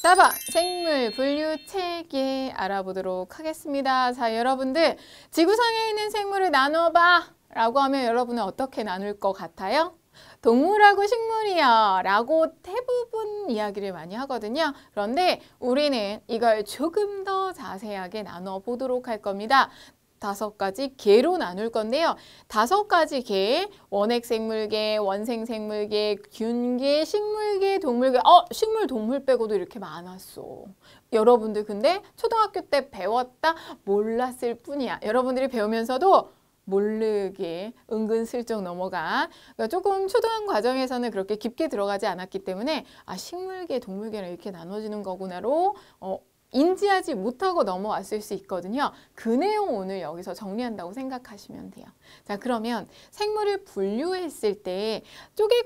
4번 생물 분류 체계 알아보도록 하겠습니다. 자, 여러분들 지구상에 있는 생물을 나눠봐 라고 하면 여러분은 어떻게 나눌 것 같아요? 동물하고 식물이요 라고 대부분 이야기를 많이 하거든요. 그런데 우리는 이걸 조금 더 자세하게 나눠 보도록 할 겁니다. 5가지 개로 나눌 건데요. 5가지 개, 원핵생물계, 원생생물계, 균계, 식물계, 동물계. 식물, 동물 빼고도 이렇게 많았어. 여러분들 근데 초등학교 때 배웠다? 몰랐을 뿐이야. 여러분들이 배우면서도 모르게 은근슬쩍 넘어가. 그러니까 조금 초등학 과정에서는 그렇게 깊게 들어가지 않았기 때문에 식물계, 동물계를 이렇게 나눠지는 거구나로 인지하지 못하고 넘어왔을 수 있거든요. 그 내용 오늘 여기서 정리한다고 생각하시면 돼요. 자, 그러면 생물을 분류했을 때 쪼갤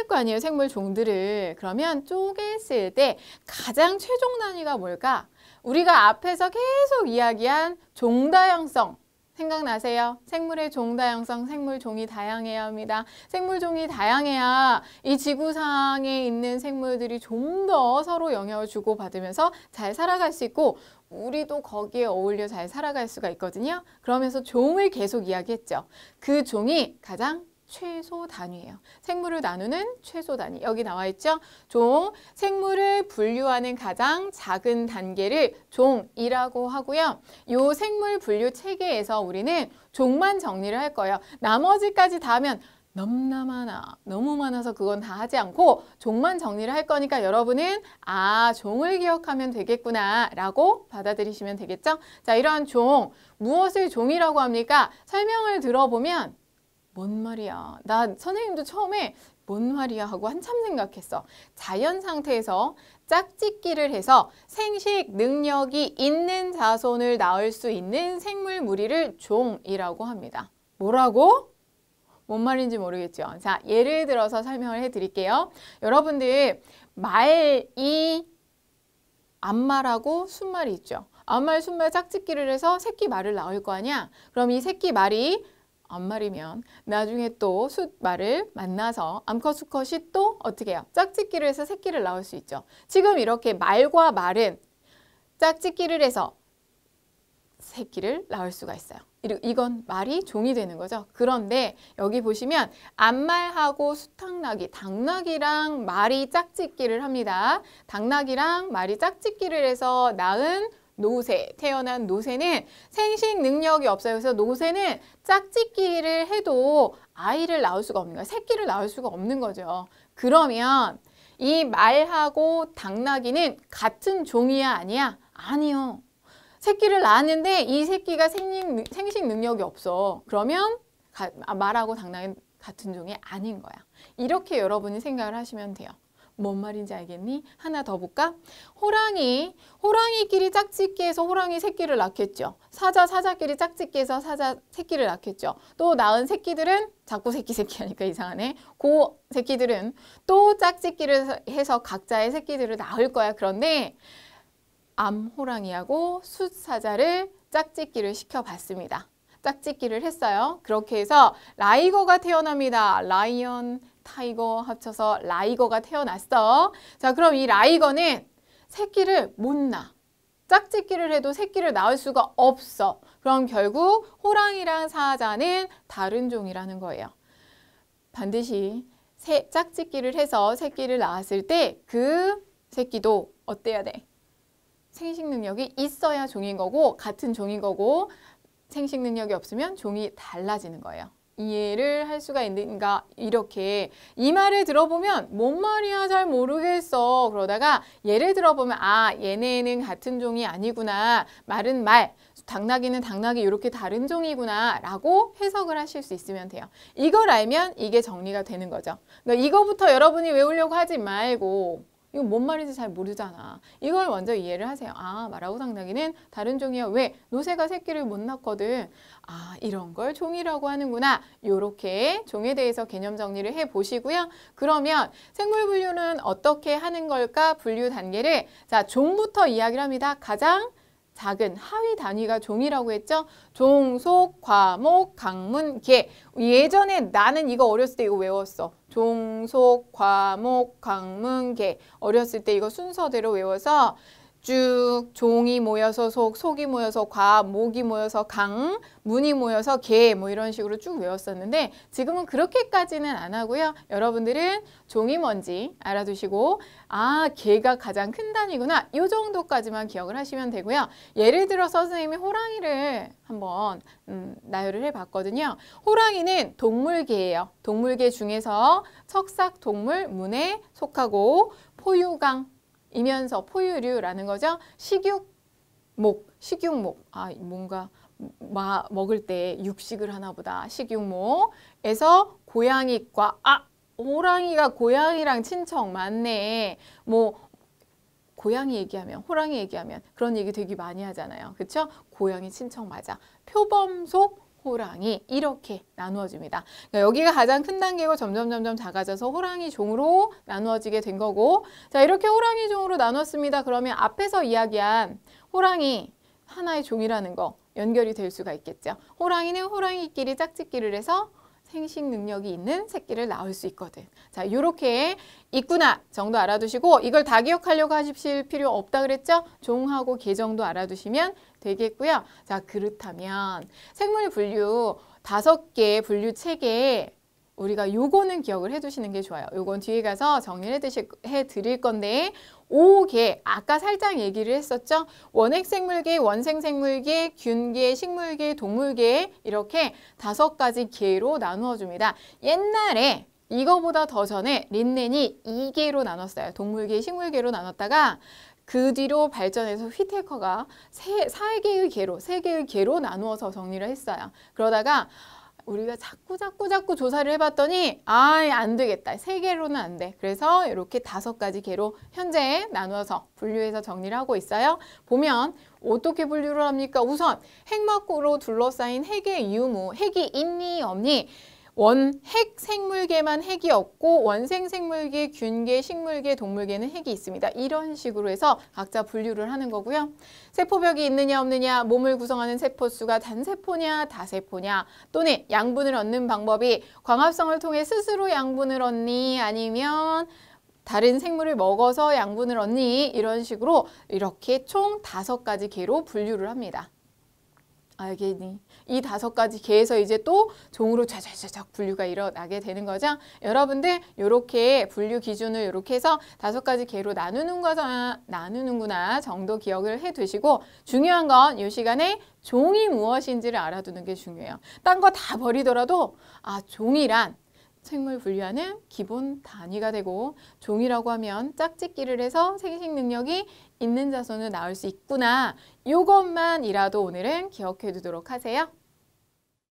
거 아니에요. 생물 종들을. 그러면 쪼갰을 때 가장 최종 단위가 뭘까? 우리가 앞에서 계속 이야기한 종다양성. 생각나세요? 생물의 종다양성, 생물종이 다양해야 합니다. 생물종이 다양해야 이 지구상에 있는 생물들이 좀 더 서로 영향을 주고받으면서 잘 살아갈 수 있고 우리도 거기에 어울려 잘 살아갈 수가 있거든요. 그러면서 종을 계속 이야기했죠. 그 종이 가장 최소 단위예요. 생물을 나누는 최소 단위. 여기 나와 있죠? 종, 생물을 분류하는 가장 작은 단계를 종이라고 하고요. 이 생물 분류 체계에서 우리는 종만 정리를 할 거예요. 나머지까지 다 하면 너무나 많아. 너무 많아서 그건 다 하지 않고 종만 정리를 할 거니까 여러분은 종을 기억하면 되겠구나 라고 받아들이시면 되겠죠? 자, 이러한 종, 무엇을 종이라고 합니까? 설명을 들어보면 뭔 말이야. 나 선생님도 처음에 뭔 말이야 하고 한참 생각했어. 자연 상태에서 짝짓기를 해서 생식 능력이 있는 자손을 낳을 수 있는 생물 무리를 종이라고 합니다. 뭐라고? 뭔 말인지 모르겠죠. 자, 예를 들어서 설명을 해드릴게요. 여러분들 말이 암말하고 순말이 있죠. 암말, 순말 짝짓기를 해서 새끼 말을 낳을 거 아니야? 그럼 이 새끼 말이 암말이면 나중에 또 숫말을 만나서 암컷, 수컷이 또 어떻게 해요? 짝짓기를 해서 새끼를 낳을 수 있죠. 지금 이렇게 말과 말은 짝짓기를 해서 새끼를 낳을 수가 있어요. 이건 말이 종이 되는 거죠. 그런데 여기 보시면 암말하고 수탉나귀, 닭나귀랑 말이 짝짓기를 합니다. 닭나귀랑 말이 짝짓기를 해서 낳은 노새, 태어난 노새는 생식 능력이 없어요. 그래서 노새는 짝짓기를 해도 아이를 낳을 수가 없는 거예요. 새끼를 낳을 수가 없는 거죠. 그러면 이 말하고 닭나귀는 같은 종이야, 아니야? 아니요. 새끼를 낳았는데 이 새끼가 생식 능력이 없어. 그러면 말하고 닭나귀는 같은 종이 아닌 거야. 이렇게 여러분이 생각을 하시면 돼요. 뭔 말인지 알겠니? 하나 더 볼까? 호랑이끼리 짝짓기해서 호랑이 새끼를 낳겠죠. 사자끼리 짝짓기해서 사자 새끼를 낳겠죠. 또 낳은 새끼들은 자꾸 새끼 하니까 이상하네. 그 새끼들은 또 짝짓기를 해서 각자의 새끼들을 낳을 거야. 그런데 암호랑이하고 숫사자를 짝짓기를 시켜봤습니다. 짝짓기를 했어요. 그렇게 해서 라이거가 태어납니다. 라이언, 타이거 합쳐서 라이거가 태어났어. 자, 그럼 이 라이거는 새끼를 못 낳아. 짝짓기를 해도 새끼를 낳을 수가 없어. 그럼 결국 호랑이랑 사자는 다른 종이라는 거예요. 반드시 짝짓기를 해서 새끼를 낳았을 때 그 새끼도 어때야 돼? 생식 능력이 있어야 종인 거고 같은 종인 거고 생식 능력이 없으면 종이 달라지는 거예요. 이해를 할 수가 있는가? 이렇게 이 말을 들어보면 뭔 말이야 잘 모르겠어. 그러다가 예를 들어보면 얘네는 같은 종이 아니구나. 말은 말, 닭나귀는 닭나귀 이렇게 다른 종이구나 라고 해석을 하실 수 있으면 돼요. 이걸 알면 이게 정리가 되는 거죠. 그러니까 이거부터 여러분이 외우려고 하지 말고 이거 뭔 말인지 잘 모르잖아. 이걸 먼저 이해를 하세요. 말하고 닭나귀는 다른 종이야. 왜? 노새가 새끼를 못 낳거든. 이런 걸 종이라고 하는구나. 이렇게 종에 대해서 개념 정리를 해보시고요. 그러면 생물 분류는 어떻게 하는 걸까? 분류 단계를 종부터 이야기를 합니다. 가장 작은 하위 단위가 종이라고 했죠. 종, 속, 과, 목, 강문, 개. 예전에 나는 이거 어렸을 때 이거 외웠어. 종, 속, 과, 목, 강문, 개. 어렸을 때 이거 순서대로 외워서 쭉 종이 모여서 속, 속이 모여서 과, 목이 모여서 강, 문이 모여서 개 뭐 이런 식으로 쭉 외웠었는데 지금은 그렇게까지는 안 하고요. 여러분들은 종이 뭔지 알아두시고 아, 개가 가장 큰 단위구나. 이 정도까지만 기억을 하시면 되고요. 예를 들어서 선생님이 호랑이를 한번 나열을 해봤거든요. 호랑이는 동물개예요. 동물개 중에서 척삭동물 문에 속하고 포유강 이면서 포유류라는 거죠. 식육목. 아, 뭔가 먹을 때 육식을 하나 보다. 식육목에서 고양이과. 아, 호랑이가 고양이랑 친척 맞네. 뭐 고양이 얘기하면 호랑이 얘기하면 그런 얘기 되게 많이 하잖아요. 그렇죠? 고양이 친척 맞아. 표범속 호랑이 이렇게 나누어집니다. 그러니까 여기가 가장 큰 단계고 점점 작아져서 호랑이 종으로 나누어지게 된 거고 자 이렇게 호랑이 종으로 나눴습니다. 그러면 앞에서 이야기한 호랑이 하나의 종이라는 거 연결이 될 수가 있겠죠. 호랑이는 호랑이끼리 짝짓기를 해서 생식 능력이 있는 새끼를 낳을 수 있거든. 자, 이렇게 있구나 정도 알아두시고 이걸 다 기억하려고 하실 필요 없다 그랬죠? 종하고 개 정도 알아두시면 되겠고요. 자, 그렇다면 생물 분류 5개 분류 체계 우리가 요거는 기억을 해두시는 게 좋아요. 요건 뒤에 가서 정리를 해드릴 건데 5개 아까 살짝 얘기를 했었죠. 원핵생물계, 원생생물계, 균계, 식물계, 동물계 이렇게 5가지 계로 나누어 줍니다. 옛날에 이거보다 더 전에 린넨이 2계로 나눴어요. 동물계, 식물계로 나눴다가 그 뒤로 발전해서 휘테커가 3개의 계로 나누어서 정리를 했어요. 그러다가 우리가 자꾸 조사를 해봤더니 안 되겠다. 3개로는 안 돼. 그래서 이렇게 5가지 계로 현재 나누어서 분류해서 정리를 하고 있어요. 보면 어떻게 분류를 합니까? 우선 핵막으로 둘러싸인 핵의 유무, 핵이 있니 없니? 원핵 생물계만 핵이 없고 원생 생물계, 균계, 식물계, 동물계는 핵이 있습니다. 이런 식으로 해서 각자 분류를 하는 거고요. 세포벽이 있느냐 없느냐, 몸을 구성하는 세포수가 단세포냐 다세포냐 또는 양분을 얻는 방법이 광합성을 통해 스스로 양분을 얻니 아니면 다른 생물을 먹어서 양분을 얻니 이런 식으로 이렇게 총 5가지 계로 분류를 합니다. 알겠니? 이 5가지 계에서 이제 또 종으로 쫙쫙쫙 분류가 일어나게 되는 거죠. 여러분들 이렇게 분류 기준을 이렇게 해서 5가지 계로 나누는구나 정도 기억을 해두시고 중요한 건 이 시간에 종이 무엇인지를 알아두는 게 중요해요. 딴 거 다 버리더라도 종이란 생물 분류하는 기본 단위가 되고 종이라고 하면 짝짓기를 해서 생식 능력이 있는 자손을 낳을 수 있구나. 이것만이라도 오늘은 기억해 두도록 하세요.